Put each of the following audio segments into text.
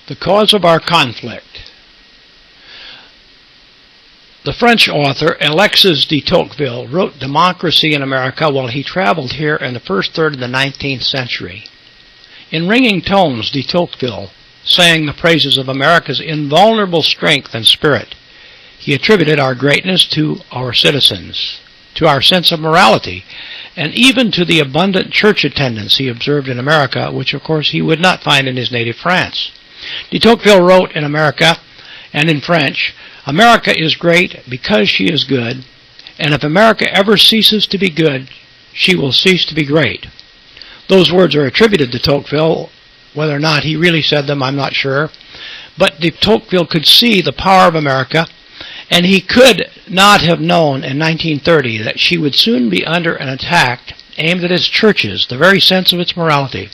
The cause of our conflict. The French author Alexis de Tocqueville wrote Democracy in America while he traveled here in the first third of the 19th century. In ringing tones, de Tocqueville sang the praises of America's invulnerable strength and spirit. He attributed our greatness to our citizens, to our sense of morality, and even to the abundant church attendance he observed in America, which of course he would not find in his native France. De Tocqueville wrote in America and in French, "America is great because she is good, and if America ever ceases to be good, she will cease to be great." Those words are attributed to Tocqueville. Whether or not he really said them, I'm not sure. But de Tocqueville could see the power of America, and he could not have known in 1930 that she would soon be under an attack aimed at its churches, the very sense of its morality.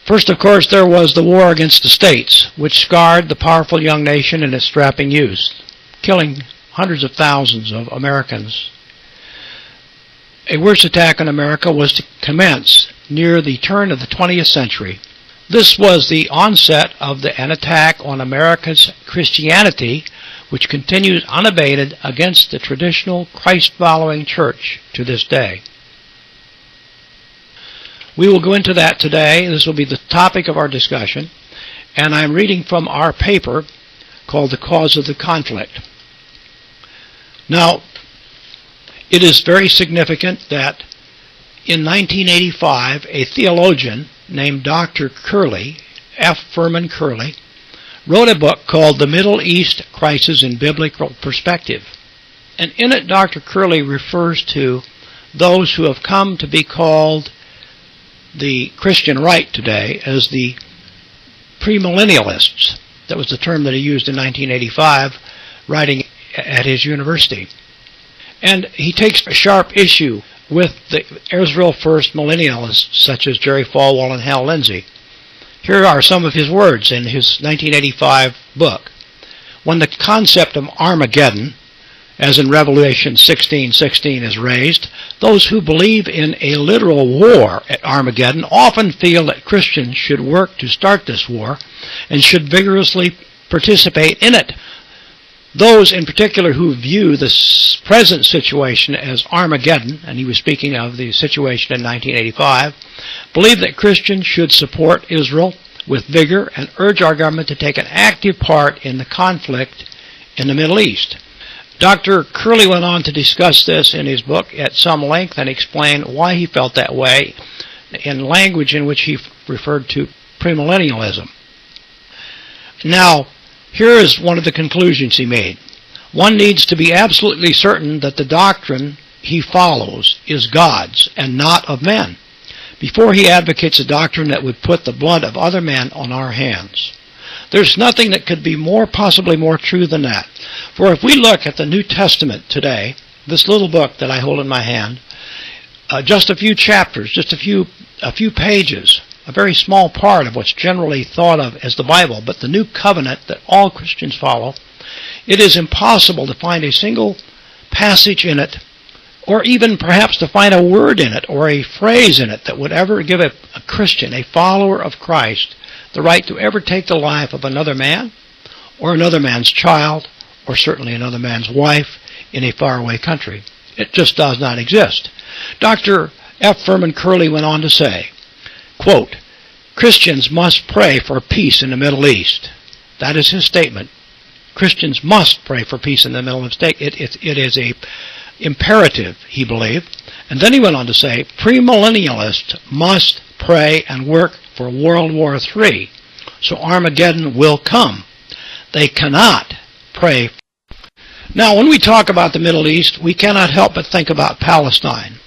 First, of course, there was the war against the states, which scarred the powerful young nation and its strapping youth, killing hundreds of thousands of Americans. A worse attack on America was to commence near the turn of the 20th century. This was the onset of an attack on America's Christianity, which continues unabated against the traditional Christ-following church to this day. We will go into that today. This will be the topic of our discussion, and I'm reading from our paper called The Cause of the Conflict. Now, it is very significant that in 1985, a theologian named Dr. Curley, F. Furman Curley, wrote a book called The Middle East Crisis in Biblical Perspective. And in it, Dr. Curley refers to those who have come to be called the Christian right today as the premillennialists. That was the term that he used in 1985, writing at his university. And he takes a sharp issue with the Israel First millennialists, such as Jerry Falwell and Hal Lindsey. Here are some of his words in his 1985 book. When the concept of Armageddon, as in Revelation 16:16, is raised, those who believe in a literal war at Armageddon often feel that Christians should work to start this war and should vigorously participate in it. Those in particular who view the present situation as Armageddon, and he was speaking of the situation in 1985, believe that Christians should support Israel with vigor and urge our government to take an active part in the conflict in the Middle East. Dr. Curley went on to discuss this in his book at some length and explain why he felt that way in language in which he referred to premillennialism. Now, here is one of the conclusions he made. One needs to be absolutely certain that the doctrine he follows is God's and not of men, before he advocates a doctrine that would put the blood of other men on our hands. There's nothing that could be possibly more true than that. For if we look at the New Testament today, this little book that I hold in my hand, just a few chapters, just a few pages, a very small part of what's generally thought of as the Bible, but the new covenant that all Christians follow, it is impossible to find a single passage in it, or even perhaps to find a word in it or a phrase in it that would ever give a Christian, a follower of Christ, the right to ever take the life of another man, or another man's child, or certainly another man's wife in a faraway country. It just does not exist. Dr. F. Furman Curley went on to say, quote, "Christians must pray for peace in the Middle East." That is his statement. Christians must pray for peace in the Middle East. It is a imperative, he believed. And then he went on to say, premillennialists must pray and work for World War III, so Armageddon will come. They cannot pray. Now, when we talk about the Middle East, we cannot help but think about Palestine.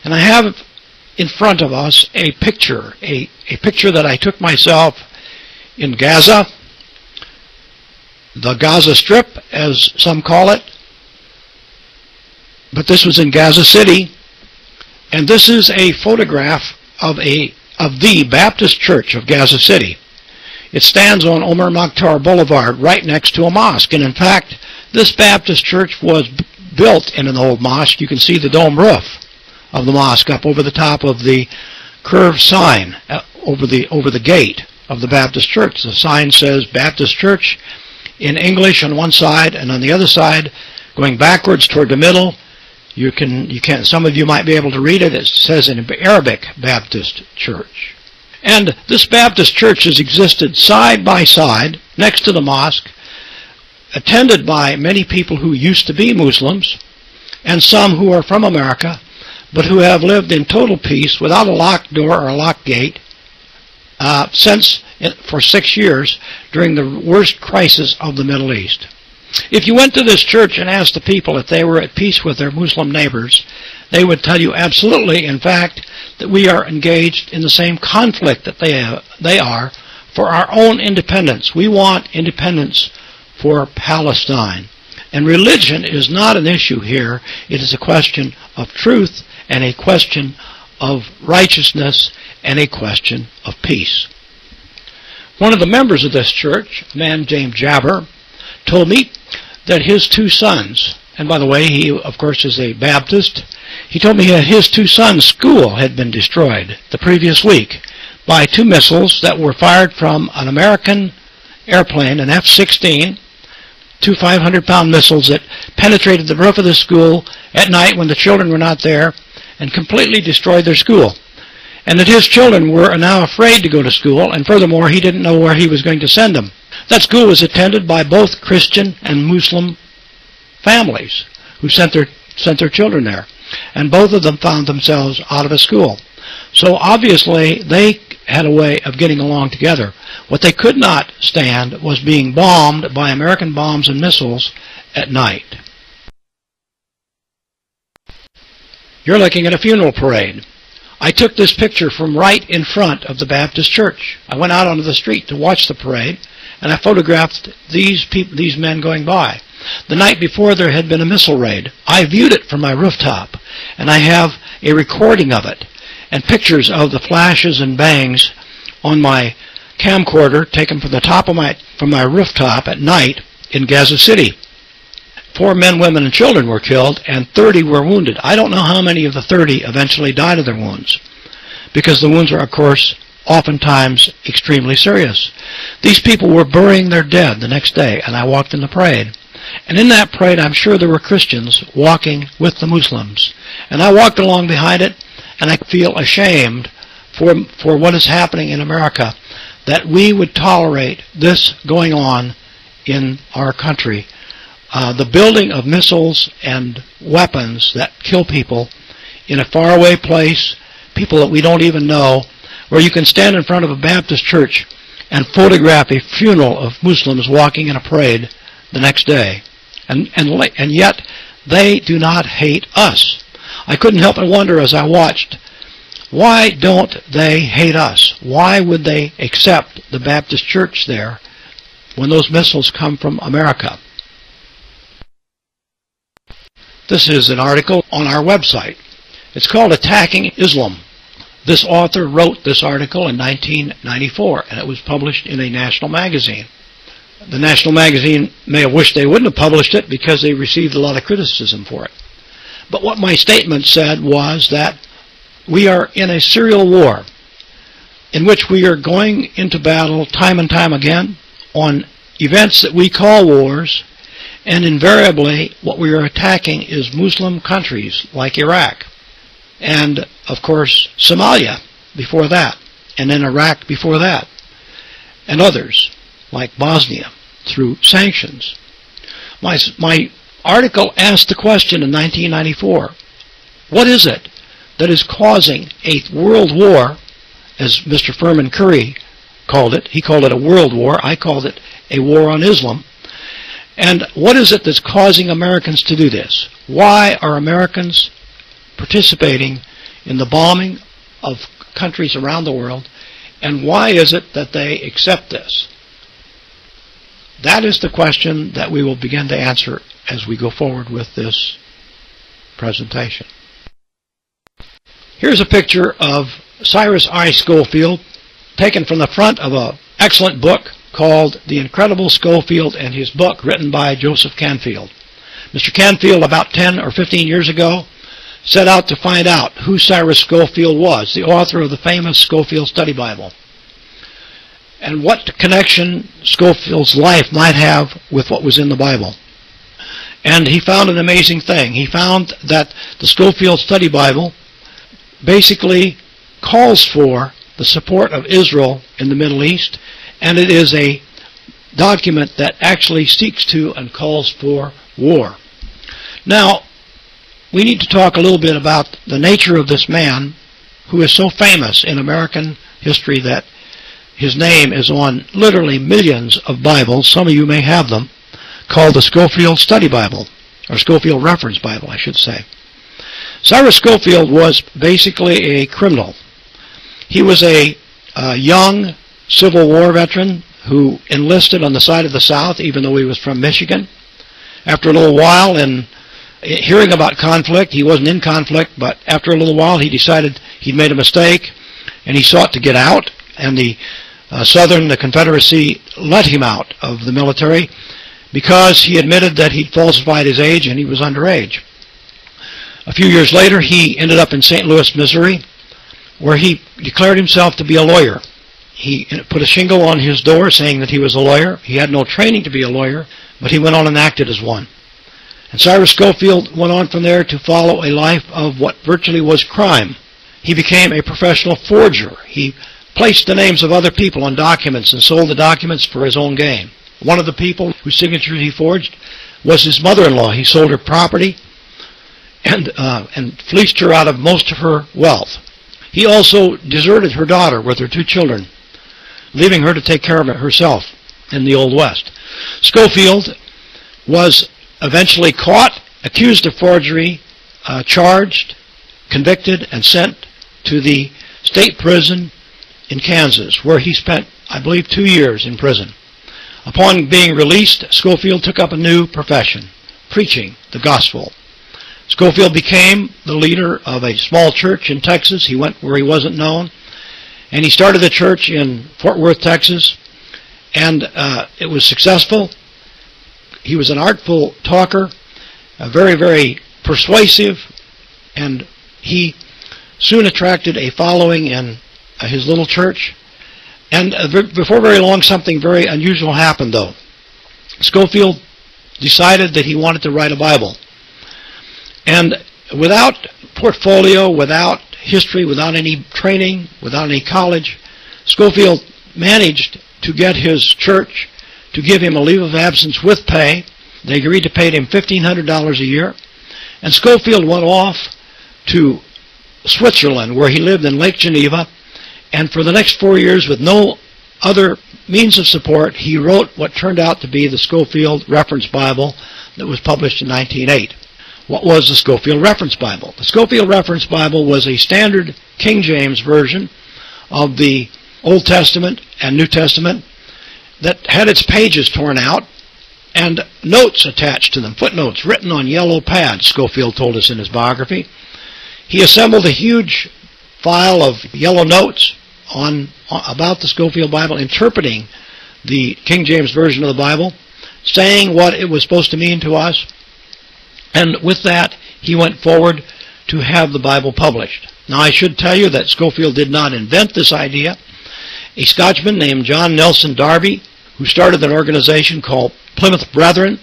And I have in front of us a picture that I took myself in Gaza, the Gaza Strip, as some call it. But this was in Gaza City, and this is a photograph of the Baptist Church of Gaza City. It stands on Omar Mokhtar Boulevard right next to a mosque, and in fact, this Baptist church was built in an old mosque. You can see the dome roof of the mosque up over the top of the curved sign over the gate. of the Baptist church. The sign says Baptist Church in English on one side, and on the other side, going backwards toward the middle, you can some of you might be able to read it. It says in Arabic, Baptist Church. And this Baptist church has existed side by side next to the mosque, attended by many people who used to be Muslims, and some who are from America, but who have lived in total peace without a locked door or a locked gate for 6 years during the worst crisis of the Middle East. If you went to this church and asked the people if they were at peace with their Muslim neighbors, they would tell you absolutely, in fact, that we are engaged in the same conflict that they are for our own independence. We want independence for Palestine. And religion is not an issue here. It is a question of truth and a question of righteousness and a question of peace. One of the members of this church, a man named Jabber, told me that his 2 sons, and by the way, he of course is a Baptist, he told me that his 2 sons' school had been destroyed the previous week by 2 missiles that were fired from an American airplane, an F-16, 2 500-pound missiles that penetrated the roof of the school at night when the children were not there and completely destroyed their school. And that his children were now afraid to go to school, and furthermore, he didn't know where he was going to send them. That school was attended by both Christian and Muslim families who sent their children there. And both of them found themselves out of a school. So obviously, they had a way of getting along together. What they could not stand was being bombed by American bombs and missiles at night. You're looking at a funeral parade. I took this picture from right in front of the Baptist church. I went out onto the street to watch the parade, and I photographed these men going by. The night before, there had been a missile raid. I viewed it from my rooftop, and I have a recording of it and pictures of the flashes and bangs on my camcorder taken from the top of my rooftop at night in Gaza City. 4 men, women, and children were killed, and 30 were wounded. I don't know how many of the 30 eventually died of their wounds, because the wounds are, of course, oftentimes extremely serious. These people were burying their dead the next day, and I walked in the parade. And in that parade, I'm sure there were Christians walking with the Muslims. And I walked along behind it, and I feel ashamed for what is happening in America, that we would tolerate this going on in our country. The building of missiles and weapons that kill people in a faraway place, people that we don't even know, where you can stand in front of a Baptist church and photograph a funeral of Muslims walking in a parade the next day. And yet, they do not hate us. I couldn't help but wonder as I watched, why don't they hate us? Why would they accept the Baptist church there when those missiles come from America? This is an article on our website. It's called Attacking Islam. This author wrote this article in 1994, and it was published in a national magazine. The national magazine may have wished they wouldn't have published it because they received a lot of criticism for it. But what my statement said was that we are in a serial war in which we are going into battle time and time again on events that we call wars, and invariably what we are attacking is Muslim countries like Iraq, and of course Somalia before that, and then Iraq before that, and others like Bosnia through sanctions. My article asked the question in 1994, what is it that is causing a world war, as Mr. Furman Curry called it? He called it a world war. I called it a war on Islam. And what is it that's causing Americans to do this? Why are Americans participating in the bombing of countries around the world, and why is it that they accept this? That is the question that we will begin to answer as we go forward with this presentation. Here's a picture of Cyrus I. Scofield taken from the front of an excellent book called The Incredible Scofield and His Book, written by Joseph Canfield. Mr. Canfield, about 10 or 15 years ago, set out to find out who Cyrus Scofield was, the author of the famous Scofield Study Bible. and what connection Scofield's life might have with what was in the Bible. And he found an amazing thing. He found that the Scofield Study Bible basically calls for the support of Israel in the Middle East, and it is a document that actually seeks to and calls for war. Now, we need to talk a little bit about the nature of this man who is so famous in American history that his name is on literally millions of Bibles, some of you may have them, called the Scofield Study Bible, or Scofield Reference Bible, I should say. Cyrus Scofield was basically a criminal. He was a young Civil War veteran who enlisted on the side of the South, even though he was from Michigan. After a little while, in hearing about conflict, he wasn't in conflict, but after a little while he decided he'd made a mistake, and he sought to get out, and the Confederacy let him out of the military because he admitted that he'd falsified his age and he was underage. A few years later, he ended up in St. Louis, Missouri, where he declared himself to be a lawyer. He put a shingle on his door saying that he was a lawyer. He had no training to be a lawyer, but he went on and acted as one. And Cyrus Scofield went on from there to follow a life of what virtually was crime. He became a professional forger. He placed the names of other people on documents and sold the documents for his own gain. One of the people whose signatures he forged was his mother-in-law. He sold her property and fleeced her out of most of her wealth. He also deserted her daughter with her 2 children, leaving her to take care of it herself in the Old West. Scofield was eventually caught, accused of forgery, charged, convicted, and sent to the state prison in Kansas, where he spent, I believe, 2 years in prison. Upon being released, Scofield took up a new profession, preaching the gospel. Scofield became the leader of a small church in Texas. He went where he wasn't known, and he started a church in Fort Worth, Texas, and it was successful. He was an artful talker, very, very persuasive, and he soon attracted a following in his little church. And before very long, something very unusual happened, though. Scofield decided that he wanted to write a Bible. And without portfolio, without history, without any training, without any college, Scofield managed to get his church to give him a leave of absence with pay. They agreed to pay him $1,500 a year. And Scofield went off to Switzerland, where he lived in Lake Geneva. And for the next 4 years, with no other means of support, he wrote what turned out to be the Scofield Reference Bible that was published in 1908. What was the Scofield Reference Bible? The Scofield Reference Bible was a standard King James version of the Old Testament and New Testament that had its pages torn out and notes attached to them, footnotes written on yellow pads, Scofield told us in his biography. He assembled a huge file of yellow notes about the Scofield Bible, interpreting the King James Version of the Bible, saying what it was supposed to mean to us, and with that, he went forward to have the Bible published. Now, I should tell you that Scofield did not invent this idea. A Scotchman named John Nelson Darby, who started an organization called Plymouth Brethren,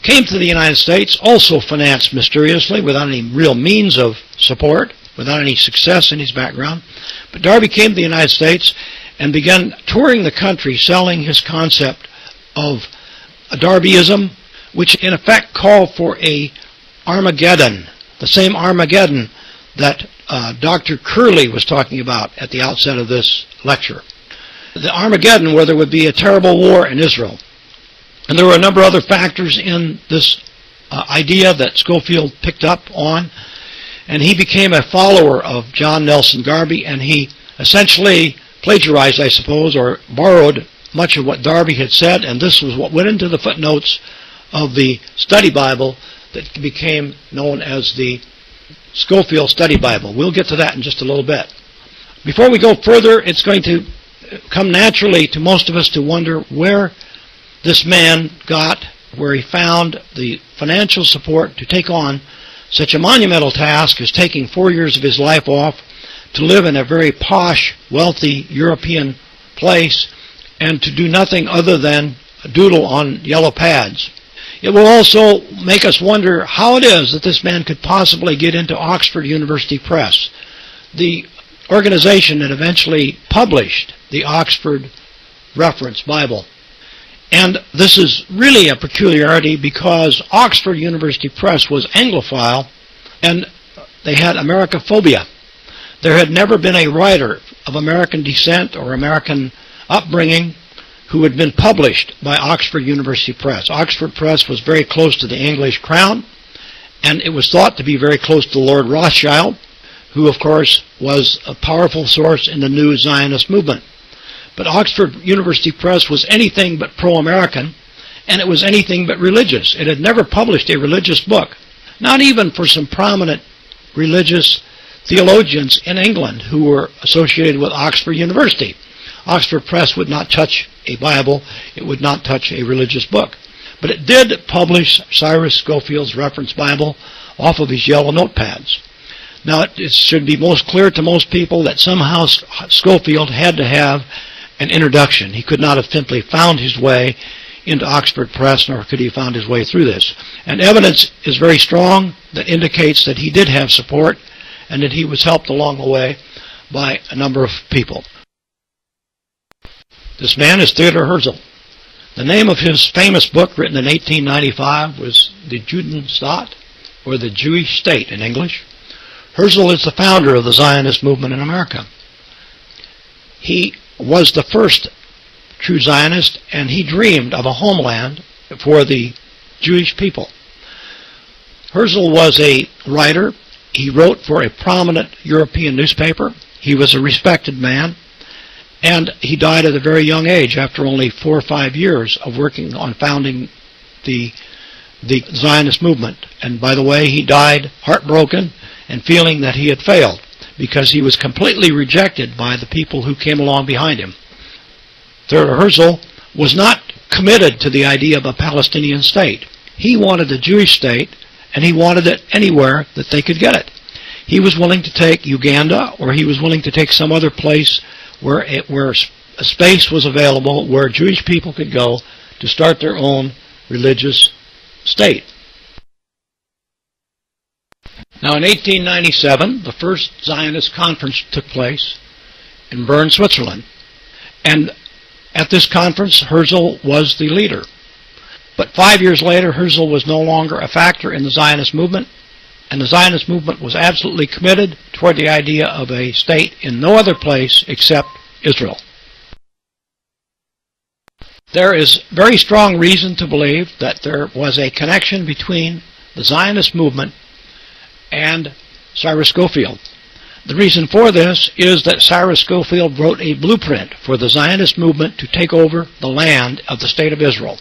came to the United States, also financed mysteriously, without any real means of support, without any success in his background. But Darby came to the United States and began touring the country selling his concept of a Darbyism, which in effect called for a Armageddon, the same Armageddon that Dr. Curley was talking about at the outset of this lecture. The Armageddon, where there would be a terrible war in Israel. And there were a number of other factors in this idea that Scofield picked up on, and he became a follower of John Nelson Darby, and he essentially plagiarized, I suppose, or borrowed much of what Darby had said, and this was what went into the footnotes of the study Bible that became known as the Scofield Study Bible. We'll get to that in just a little bit. Before we go further, it's going to come naturally to most of us to wonder where this man got, where he found the financial support to take on such a monumental task as taking 4 years of his life off to live in a very posh, wealthy European place and to do nothing other than doodle on yellow pads. It will also make us wonder how it is that this man could possibly get into Oxford University Press, the organization that eventually published the Oxford Reference Bible. And this is really a peculiarity because Oxford University Press was Anglophile and they had Americophobia. There had never been a writer of American descent or American upbringing who had been published by Oxford University Press. Oxford Press was very close to the English crown, and it was thought to be very close to Lord Rothschild, who of course was a powerful source in the new Zionist movement. But Oxford University Press was anything but pro-American, and it was anything but religious. It had never published a religious book, not even for some prominent religious theologians in England who were associated with Oxford University. Oxford Press would not touch a Bible, it would not touch a religious book. But it did publish Cyrus Scofield's Reference Bible off of his yellow notepads. Now it should be most clear to most people that somehow Scofield had to have an introduction. He could not have simply found his way into Oxford Press, nor could he have found his way through this. And evidence is very strong that indicates that he did have support and that he was helped along the way by a number of people. This man is Theodor Herzl. The name of his famous book, written in 1895, was The Judenstaat, or The Jewish State in English. Herzl is the founder of the Zionist movement in America. He was the first true Zionist, and he dreamed of a homeland for the Jewish people. Herzl was a writer. He wrote for a prominent European newspaper. He was a respected man. And he died at a very young age after only 4 or 5 years of working on founding the Zionist movement. And by the way, he died heartbroken and feeling that he had failed because he was completely rejected by the people who came along behind him. Theodor Herzl was not committed to the idea of a Palestinian state. He wanted a Jewish state, and he wanted it anywhere that they could get it. He was willing to take Uganda, or he was willing to take some other place where a space was available where Jewish people could go to start their own religious state. Now in 1897, the first Zionist conference took place in Bern, Switzerland. And at this conference, Herzl was the leader. But 5 years later, Herzl was no longer a factor in the Zionist movement, and the Zionist movement was absolutely committed toward the idea of a state in no other place except Israel. There is very strong reason to believe that there was a connection between the Zionist movement and Cyrus Scofield. The reason for this is that Cyrus Scofield wrote a blueprint for the Zionist movement to take over the land of the State of Israel.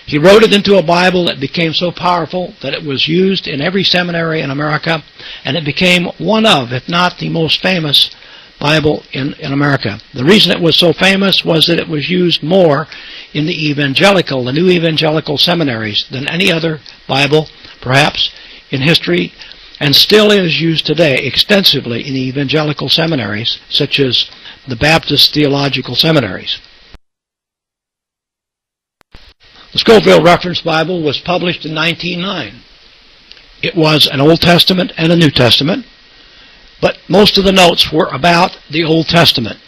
He wrote it into a Bible that became so powerful that it was used in every seminary in America, and it became one of, if not the most famous, Bible in America. The reason it was so famous was that it was used more in the new evangelical seminaries than any other Bible, perhaps, in history, and still is used today extensively in the evangelical seminaries, such as the Baptist theological seminaries. The Scofield Reference Bible was published in 1909. It was an Old Testament and a New Testament, but most of the notes were about the Old Testament.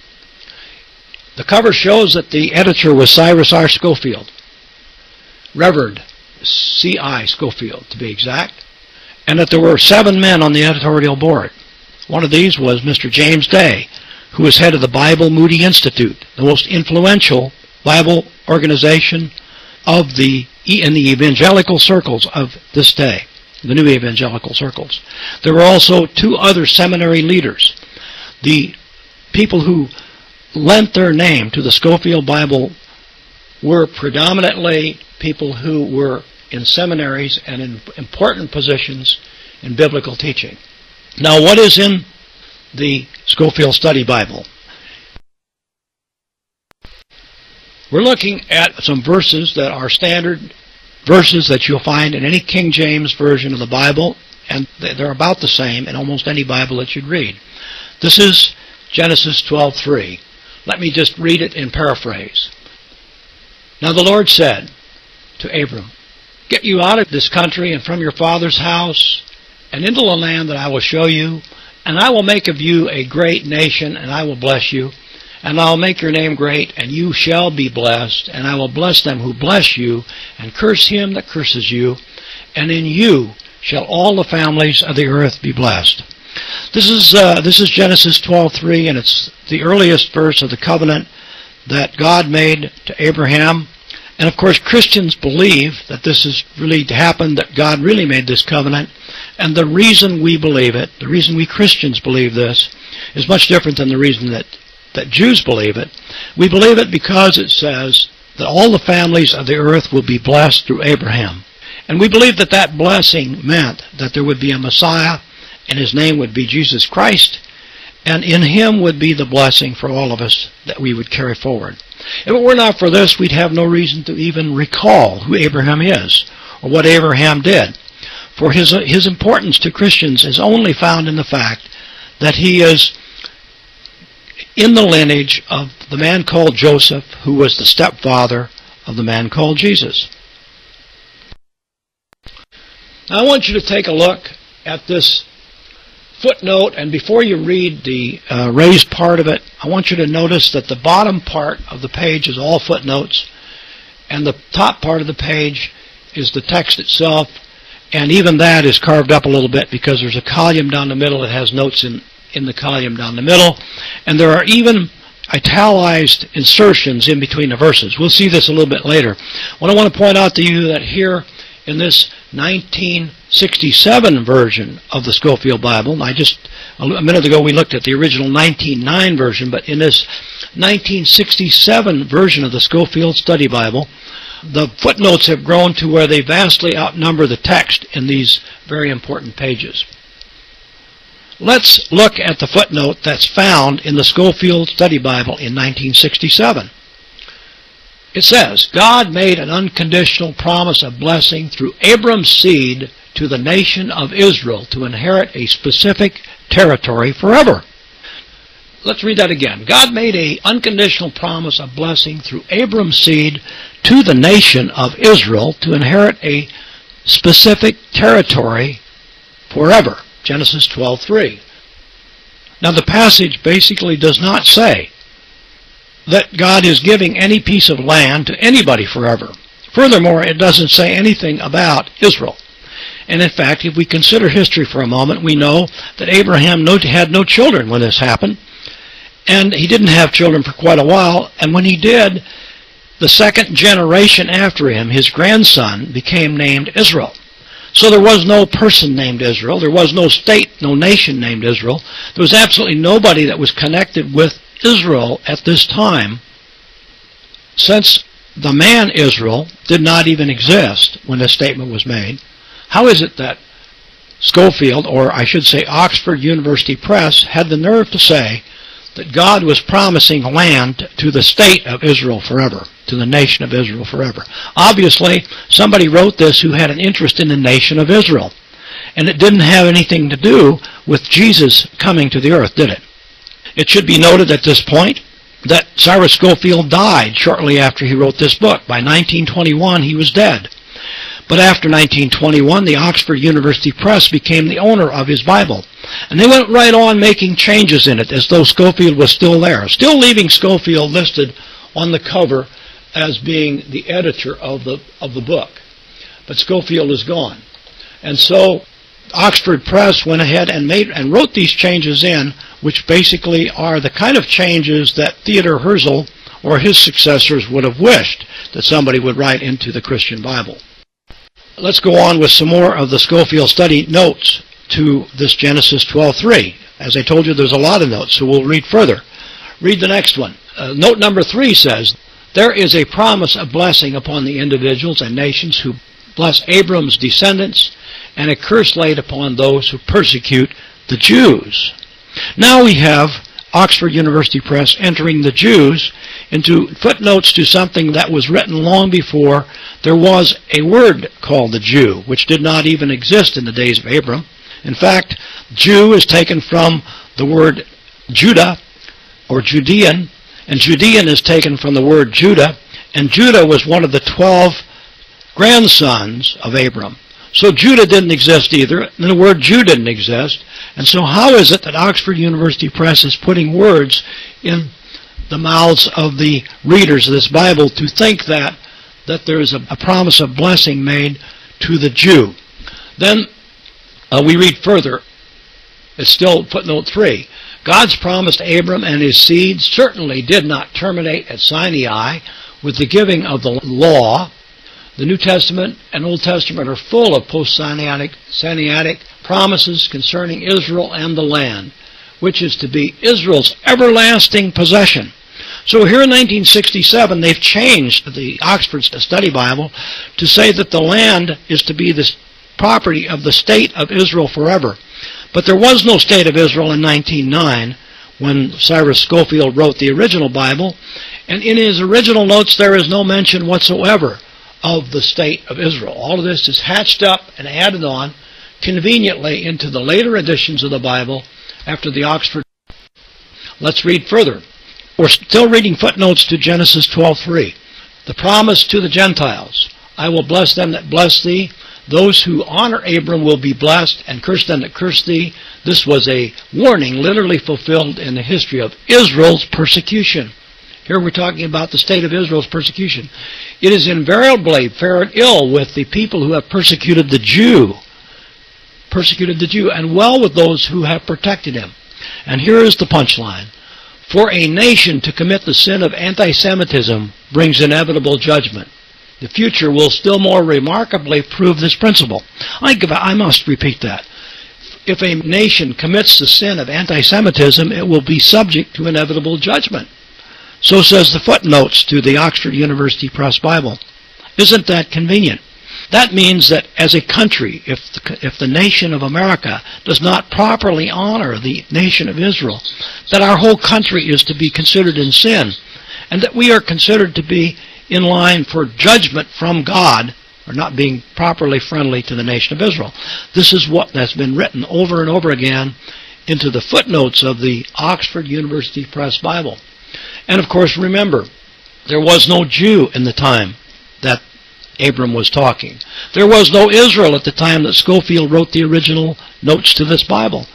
The cover shows that the editor was Cyrus R. Scofield, Reverend C.I. Scofield to be exact, and that there were 7 men on the editorial board. One of these was Mr. James Day, who was head of the Bible Moody Institute, the most influential Bible organization in the evangelical circles of this day, the new evangelical circles. There were also 2 other seminary leaders. The people who lent their name to the Scofield Bible were predominantly people who were in seminaries and in important positions in biblical teaching. Now, what is in the Scofield Study Bible? We're looking at some verses that are standard verses that you'll find in any King James version of the Bible, and they're about the same in almost any Bible that you'd read. This is Genesis 12:3. Let me just read it in paraphrase. Now the Lord said to Abram, "Get you out of this country and from your father's house and into the land that I will show you, and I will make of you a great nation, and I will bless you, and I will make your name great, and you shall be blessed, and I will bless them who bless you, and curse him that curses you, and in you shall all the families of the earth be blessed." This is Genesis 12:3, and it's the earliest verse of the covenant that God made to Abraham. And of course, Christians believe that this has really happened, that God really made this covenant. And the reason we believe it, the reason we Christians believe this, is much different than the reason that Jews believe it. We believe it because it says that all the families of the earth will be blessed through Abraham. And we believe that that blessing meant that there would be a Messiah, and his name would be Jesus Christ, and in him would be the blessing for all of us that we would carry forward. If it were not for this, we'd have no reason to even recall who Abraham is or what Abraham did. For his importance to Christians is only found in the fact that he is in the lineage of the man called Joseph, who was the stepfather of the man called Jesus. Now I want you to take a look at this footnote, and before you read the raised part of it, I want you to notice that the bottom part of the page is all footnotes, and the top part of the page is the text itself, and even that is carved up a little bit because there's a column down the middle that has notes in the column down the middle, and there are even italicized insertions in between the verses. We'll see this a little bit later. What I want to point out to you that here in this 1967 version of the Scofield Bible, and a minute ago we looked at the original 1909 version, but in this 1967 version of the Scofield Study Bible, the footnotes have grown to where they vastly outnumber the text in these very important pages. Let's look at the footnote that's found in the Scofield Study Bible in 1967. It says, "God made an unconditional promise of blessing through Abram's seed to the nation of Israel to inherit a specific territory forever." Let's read that again. God made an unconditional promise of blessing through Abram's seed to the nation of Israel to inherit a specific territory forever. Genesis 12:3. Now the passage basically does not say that God is giving any piece of land to anybody forever. Furthermore, it doesn't say anything about Israel. And in fact, if we consider history for a moment, we know that Abraham had no children when this happened, and he didn't have children for quite a while, and when he did, the second generation after him, his grandson, became named Israel. So there was no person named Israel, there was no state, no nation named Israel. There was absolutely nobody that was connected with Israel at this time, since the man Israel did not even exist when this statement was made. How is it that Scofield, or I should say Oxford University Press, had the nerve to say that God was promising land to the state of Israel forever, to the nation of Israel forever? Obviously, somebody wrote this who had an interest in the nation of Israel, and it didn't have anything to do with Jesus coming to the earth, did it? It should be noted at this point that Cyrus Scofield died shortly after he wrote this book. By 1921, he was dead. But after 1921, the Oxford University Press became the owner of his Bible. And they went right on making changes in it as though Scofield was still there, still leaving Scofield listed on the cover as being the editor of the book. But Scofield is gone. And so Oxford Press went ahead and wrote these changes in, which basically are the kind of changes that Theodor Herzl or his successors would have wished that somebody would write into the Christian Bible. Let's go on with some more of the Scofield study notes to this Genesis 12:3. As I told you, there's a lot of notes, so we'll read further. Read the next one. Note number 3 says, "There is a promise of blessing upon the individuals and nations who bless Abram's descendants, and a curse laid upon those who persecute the Jews." Now we have Oxford University Press entering the Jews into footnotes to something that was written long before there was a word called the Jew, which did not even exist in the days of Abram. In fact, Jew is taken from the word Judah or Judean, And Judean is taken from the word Judah, and Judah was one of the 12 grandsons of Abram. So Judah didn't exist either, and the word Jew didn't exist. And so how is it that Oxford University Press is putting words in the mouths of the readers of this Bible to think that there is a promise of blessing made to the Jew? Then we read further. It's still footnote 3. God's promise to Abram and his seed certainly did not terminate at Sinai with the giving of the law. The New Testament and Old Testament are full of post-Sinaitic promises concerning Israel and the land, which is to be Israel's everlasting possession. So here in 1967, they've changed the Oxford Study Bible to say that the land is to be the property of the state of Israel forever. But there was no state of Israel in 1909 when Cyrus Scofield wrote the original Bible, and in his original notes there is no mention whatsoever of the state of Israel. All of this is hatched up and added on conveniently into the later editions of the Bible after the Oxford. Let's read further. We're still reading footnotes to Genesis 12:3. The promise to the Gentiles, I will bless them that bless thee. Those who honor Abram will be blessed, and curse them that curse thee. This was a warning literally fulfilled in the history of Israel's persecution. Here we're talking about the state of Israel's persecution. It is invariably fared ill with the people who have persecuted the Jew, and well with those who have protected him. And here is the punchline. For a nation to commit the sin of anti-Semitism brings inevitable judgment. The future will still more remarkably prove this principle. I must repeat that. If a nation commits the sin of anti-Semitism, it will be subject to inevitable judgment. So says the footnotes to the Oxford University Press Bible. Isn't that convenient? That means that as a country, if the nation of America does not properly honor the nation of Israel, that our whole country is to be considered in sin, and that we are considered to be in line for judgment from God for not being properly friendly to the nation of Israel. This is what has been written over and over again into the footnotes of the Oxford University Press Bible. And of course, remember, there was no Jew in the time that Abram was talking. There was no Israel at the time that Scofield wrote the original notes to this Bible.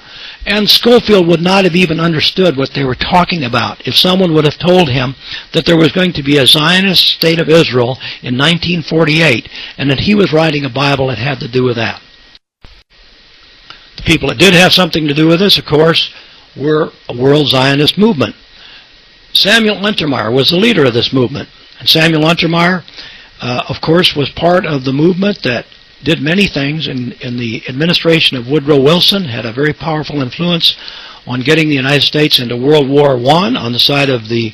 And Scofield would not have even understood what they were talking about if someone would have told him that there was going to be a Zionist state of Israel in 1948 and that he was writing a Bible that had to do with that. The people that did have something to do with this, of course, were a world Zionist movement. Samuel Untermeyer was the leader of this movement. And Samuel Untermeyer, of course, was part of the movement that did many things in the administration of Woodrow Wilson, had a very powerful influence on getting the United States into World War I on the side of the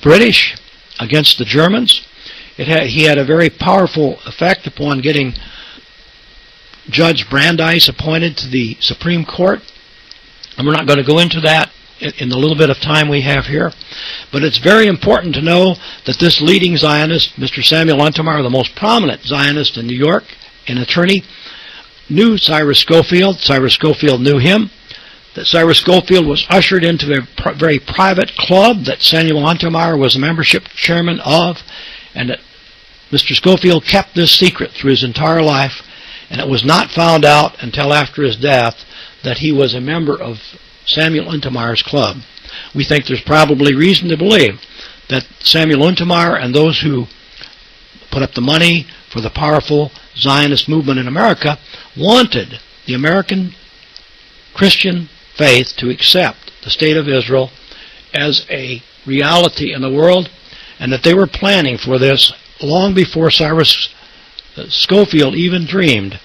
British against the Germans. He had a very powerful effect upon getting Judge Brandeis appointed to the Supreme Court. And we're not going to go into that in the little bit of time we have here. But it's very important to know that this leading Zionist, Mr. Samuel Untermeyer, the most prominent Zionist in New York, an attorney, knew Cyrus Scofield. Cyrus Scofield knew him. That Cyrus Scofield was ushered into a very private club that Samuel Untermeyer was a membership chairman of, and that Mr. Scofield kept this secret through his entire life, and it was not found out until after his death that he was a member of Samuel Untermeyer's club. We think there's probably reason to believe that Samuel Untermeyer and those who put up the money for the powerful Zionist movement in America wanted the American Christian faith to accept the state of Israel as a reality in the world, and that they were planning for this long before Cyrus Scofield even dreamed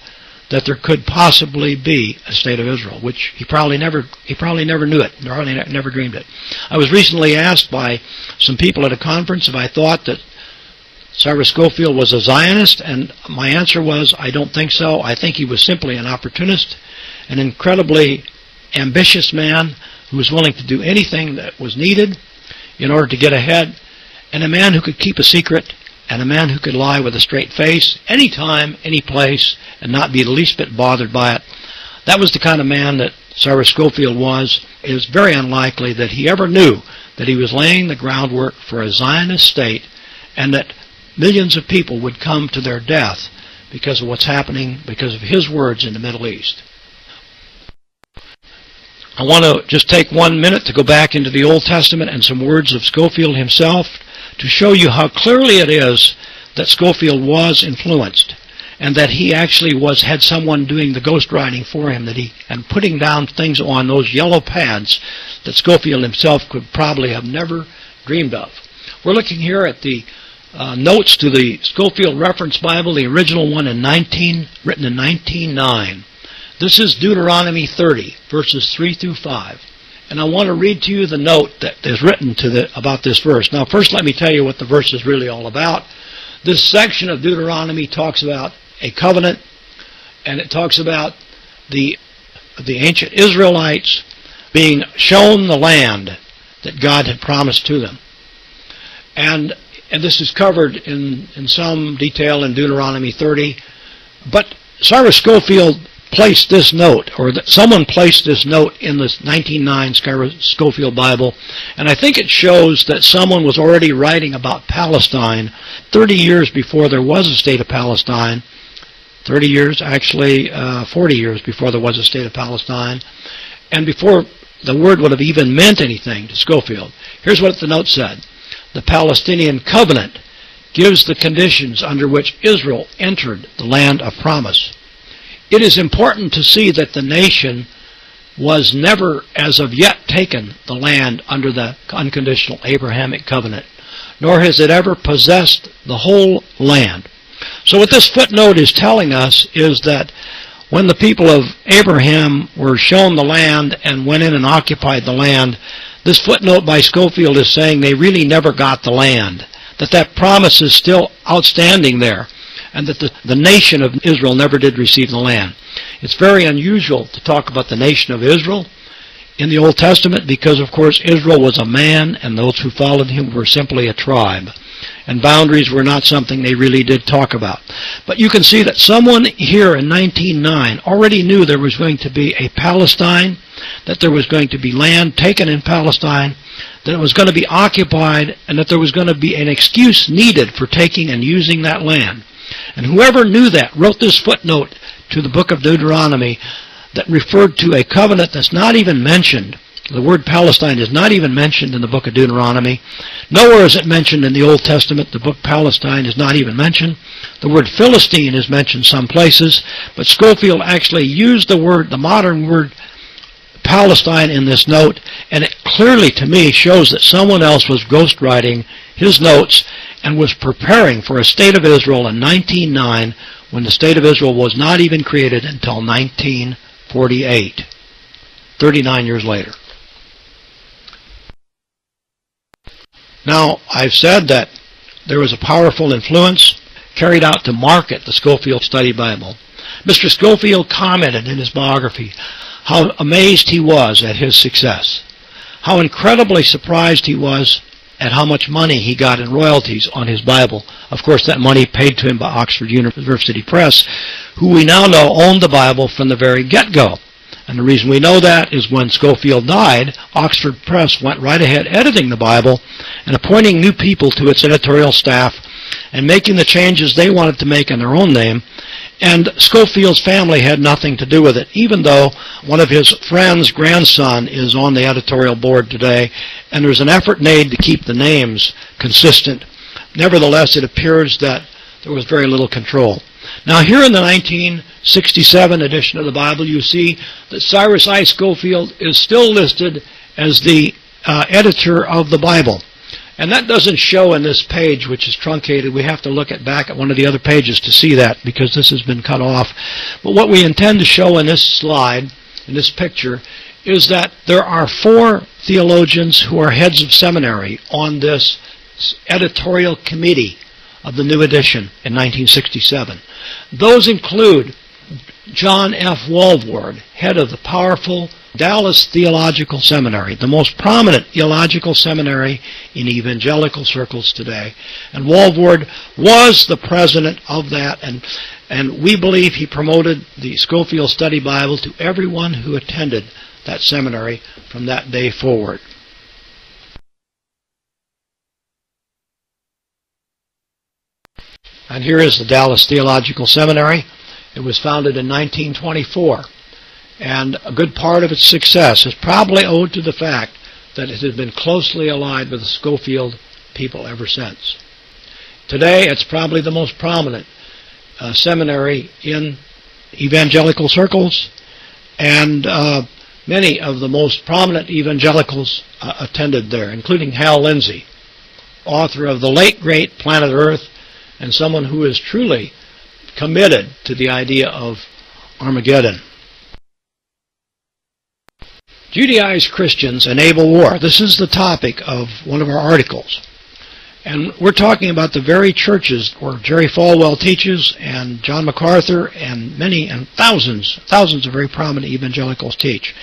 that there could possibly be a state of Israel, which he probably never knew it, never dreamed it. I was recently asked by some people at a conference if I thought that Cyrus Scofield was a Zionist, and my answer was, I don't think so. I think he was simply an opportunist, an incredibly ambitious man who was willing to do anything that was needed in order to get ahead, and a man who could keep a secret, and a man who could lie with a straight face, anytime, any place, and not be the least bit bothered by it. That was the kind of man that Cyrus Scofield was. It is very unlikely that he ever knew that he was laying the groundwork for a Zionist state, and that millions of people would come to their death because of what's happening, because of his words in the Middle East. I want to just take 1 minute to go back into the Old Testament and some words of Scofield himself to show you how clearly it is that Scofield was influenced, and that he actually had someone doing the ghostwriting for him, and putting down things on those yellow pads that Scofield himself could probably have never dreamed of. We're looking here at the notes to the Scofield Reference Bible, the original one written in 1909. This is Deuteronomy 30, verses 3 through 5. And I want to read to you the note that is written about this verse. Now, first let me tell you what the verse is really all about. This section of Deuteronomy talks about a covenant, and it talks about the ancient Israelites being shown the land that God had promised to them. And this is covered in some detail in Deuteronomy 30. But Cyrus Scofield placed this note, or someone placed this note in this 1909 Scofield Bible, and I think it shows that someone was already writing about Palestine 30 years before there was a state of Palestine. 30 years, actually 40 years before there was a state of Palestine, and before the word would have even meant anything to Scofield. Here's what the note said. The Palestinian covenant gives the conditions under which Israel entered the land of promise. It is important to see that the nation was never as of yet taken the land under the unconditional Abrahamic covenant, nor has it ever possessed the whole land. So what this footnote is telling us is that when the people of Abraham were shown the land and went in and occupied the land, this footnote by Scofield is saying they really never got the land, that promise is still outstanding there, and that the nation of Israel never did receive the land. It's very unusual to talk about the nation of Israel in the Old Testament because, of course, Israel was a man, and those who followed him were simply a tribe. And boundaries were not something they really did talk about. But you can see that someone here in 1909 already knew there was going to be a Palestine, that there was going to be land taken in Palestine, that it was going to be occupied, and that there was going to be an excuse needed for taking and using that land. And whoever knew that wrote this footnote to the book of Deuteronomy that referred to a covenant that's not even mentioned. The word Palestine is not even mentioned in the book of Deuteronomy. Nowhere is it mentioned in the Old Testament. The book Palestine is not even mentioned. The word Philistine is mentioned some places, but Scofield actually used the modern word Palestine in this note, and it clearly, to me, shows that someone else was ghostwriting his notes and was preparing for a state of Israel in 1909 when the state of Israel was not even created until 1948, 39 years later. Now, I've said that there was a powerful influence carried out to market the Scofield Study Bible. Mr. Scofield commented in his biography how amazed he was at his success, how incredibly surprised he was at how much money he got in royalties on his Bible. Of course, that money paid to him by Oxford University Press, who we now know owned the Bible from the very get-go. And the reason we know that is when Scofield died, Oxford Press went right ahead editing the Bible and appointing new people to its editorial staff and making the changes they wanted to make in their own name. And Scofield's family had nothing to do with it, even though one of his friend's grandson is on the editorial board today, and there's an effort made to keep the names consistent. Nevertheless, it appears that there was very little control. Now, here in the 1967 edition of the Bible, you see that Cyrus I. Scofield is still listed as the editor of the Bible. And that doesn't show in this page, which is truncated. We have to look back at one of the other pages to see that, because this has been cut off. But what we intend to show in this slide, in this picture, is that there are 4 theologians who are heads of seminary on this editorial committee of the new edition in 1967. Those include John F. Walvoord, head of the powerful Dallas Theological Seminary, the most prominent theological seminary in evangelical circles today. And Walvoord was the president of that, and we believe he promoted the Scofield Study Bible to everyone who attended that seminary from that day forward. And here is the Dallas Theological Seminary. It was founded in 1924. And a good part of its success is probably owed to the fact that it has been closely allied with the Schofield people ever since. Today, it's probably the most prominent seminary in evangelical circles, and many of the most prominent evangelicals attended there, including Hal Lindsey, author of the late great Planet Earth, and someone who is truly committed to the idea of Armageddon. Judaized Christians enable war. This is the topic of one of our articles. And we're talking about the very churches where Jerry Falwell teaches, and John MacArthur, and many and thousands of very prominent evangelicals teach.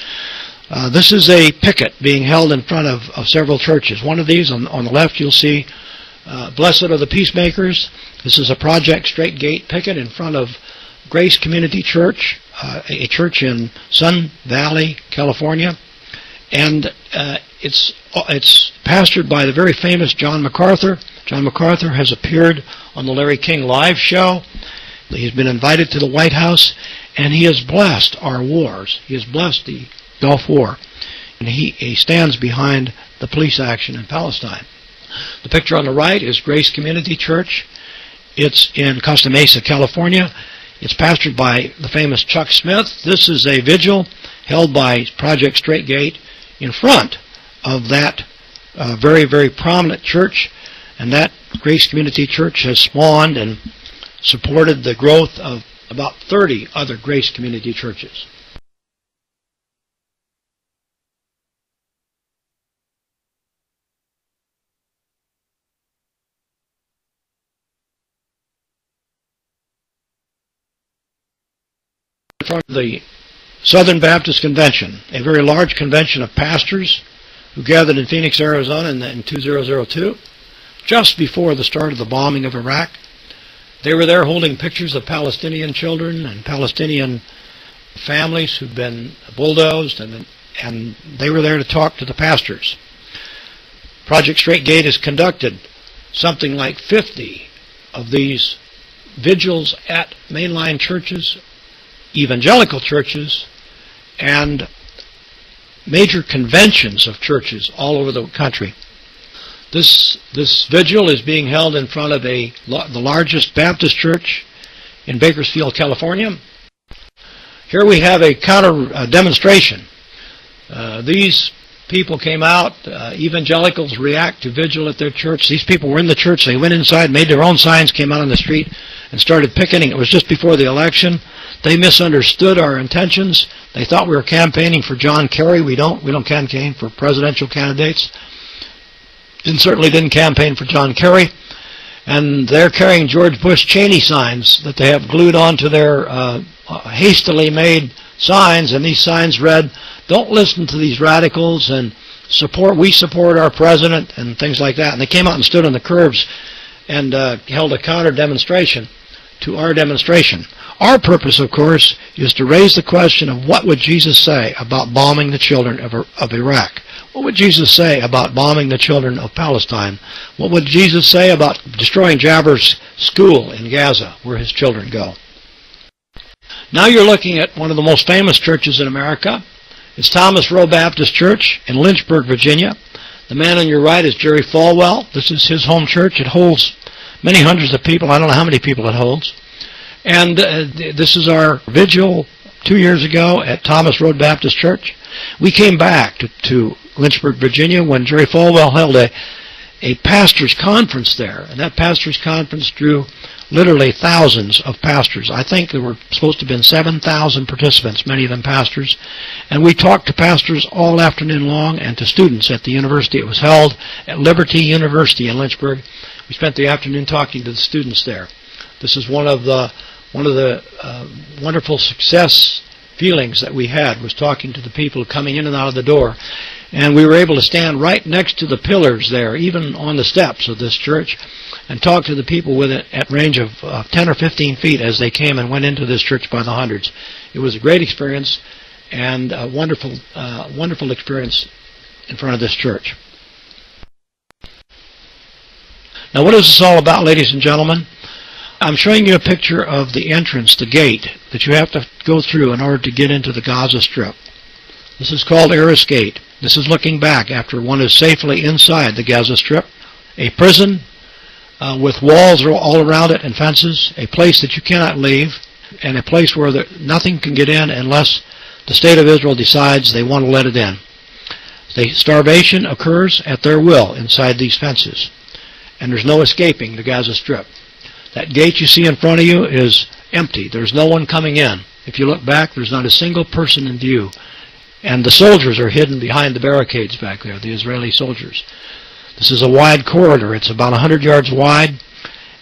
This is a picket being held in front of several churches. One of these, on the left, you'll see Blessed are the Peacemakers. This is a Project Straight Gate picket in front of Grace Community Church, a church in Sun Valley, California. And it's pastored by the very famous John MacArthur. John MacArthur has appeared on the Larry King Live show. He's been invited to the White House, and he has blessed our wars. He has blessed the Gulf War. And he stands behind the police action in Palestine. The picture on the right is Grace Community Church. It's in Costa Mesa, California. It's pastored by the famous Chuck Smith. This is a vigil held by Project Straight Gate in front of that very, very prominent church. And that Grace Community Church has spawned and supported the growth of about 30 other Grace Community churches. In front of the Southern Baptist Convention, a very large convention of pastors who gathered in Phoenix, Arizona in 2002, just before the start of the bombing of Iraq. They were there holding pictures of Palestinian children and Palestinian families who'd been bulldozed, and they were there to talk to the pastors. Project Straight Gate has conducted something like 50 of these vigils at mainline churches, evangelical churches, and major conventions of churches all over the country. This vigil is being held in front of the largest Baptist church in Bakersfield, California. Here we have a counter demonstration. These people came out. Evangelicals react to vigil at their church. These people were in the church. They went inside, made their own signs, came out on the street, and started picketing. It was just before the election. They misunderstood our intentions. They thought we were campaigning for John Kerry. We don't campaign for presidential candidates. And certainly didn't campaign for John Kerry. And they're carrying George Bush Cheney signs that they have glued onto their hastily made signs. And these signs read, "Don't listen to these radicals," and we support our president, and things like that. And they came out and stood on the curbs and held a counter demonstration to our demonstration. Our purpose, of course, is to raise the question of what would Jesus say about bombing the children of Iraq? What would Jesus say about bombing the children of Palestine? What would Jesus say about destroying Jabber's school in Gaza, where his children go? Now you're looking at one of the most famous churches in America. It's Thomas Rowe Baptist Church in Lynchburg, Virginia. The man on your right is Jerry Falwell. This is his home church. It holds many hundreds of people. I don't know how many people it holds. And this is our vigil 2 years ago at Thomas Rowe Baptist Church. We came back to Lynchburg, Virginia, when Jerry Falwell held a pastor's conference there. And that pastor's conference drew literally thousands of pastors. I think there were supposed to have been 7,000 participants, many of them pastors. And we talked to pastors all afternoon long and to students at the university. It was held at Liberty University in Lynchburg. We spent the afternoon talking to the students there. This is one of the wonderful success feelings that we had, was talking to the people coming in and out of the door. And we were able to stand right next to the pillars there, even on the steps of this church, and talk to the people with it at range of 10 or 15 feet as they came and went into this church by the hundreds. It was a great experience and a wonderful experience in front of this church. Now, what is this all about, ladies and gentlemen? I'm showing you a picture of the entrance, the gate, that you have to go through in order to get into the Gaza Strip. This is called Erris Gate. This is looking back after one is safely inside the Gaza Strip. A prison with walls all around it and fences, a place that you cannot leave, and a place where nothing can get in unless the State of Israel decides they want to let it in. The starvation occurs at their will inside these fences, and there's no escaping the Gaza Strip. That gate you see in front of you is empty. There's no one coming in. If you look back, there's not a single person in view. And the soldiers are hidden behind the barricades back there, the Israeli soldiers. This is a wide corridor. It's about 100 yards wide,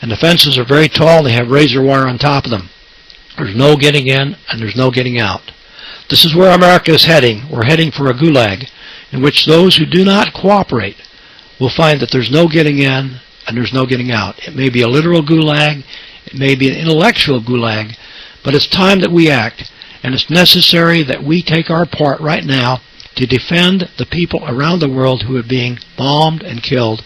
and the fences are very tall. They have razor wire on top of them. There's no getting in, and there's no getting out. This is where America is heading. We're heading for a gulag, in which those who do not cooperate will find that there's no getting in, and there's no getting out. It may be a literal gulag, it may be an intellectual gulag, but it's time that we act, and it's necessary that we take our part right now to defend the people around the world who are being bombed and killed.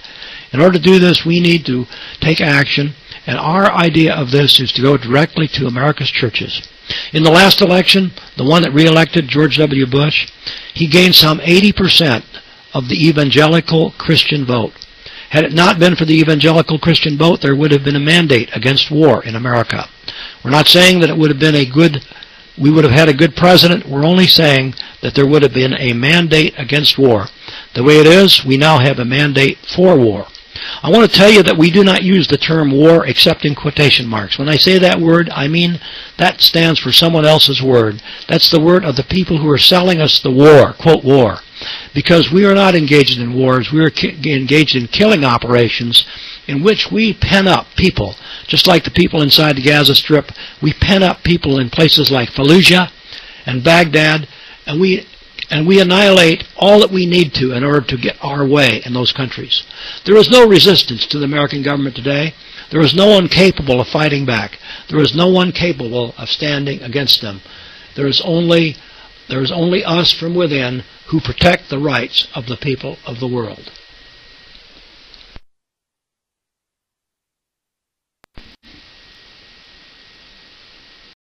In order to do this, we need to take action, and our idea of this is to go directly to America's churches. In the last election, the one that re-elected George W. Bush, he gained some 80% of the evangelical Christian vote. Had it not been for the evangelical Christian vote, there would have been a mandate against war in America. We're not saying that it would have been we would have had a good president. We're only saying that there would have been a mandate against war. The way it is, we now have a mandate for war. I want to tell you that we do not use the term war except in quotation marks. When I say that word, I mean that stands for someone else's word. That's the word of the people who are selling us the war, quote war. Because we are not engaged in wars, we are engaged in killing operations in which we pen up people, just like the people inside the Gaza Strip. We pen up people in places like Fallujah and Baghdad, and we annihilate all that we need to in order to get our way in those countries. There is no resistance to the American government today. There is no one capable of fighting back. There is no one capable of standing against them. There is only us from within who protect the rights of the people of the world.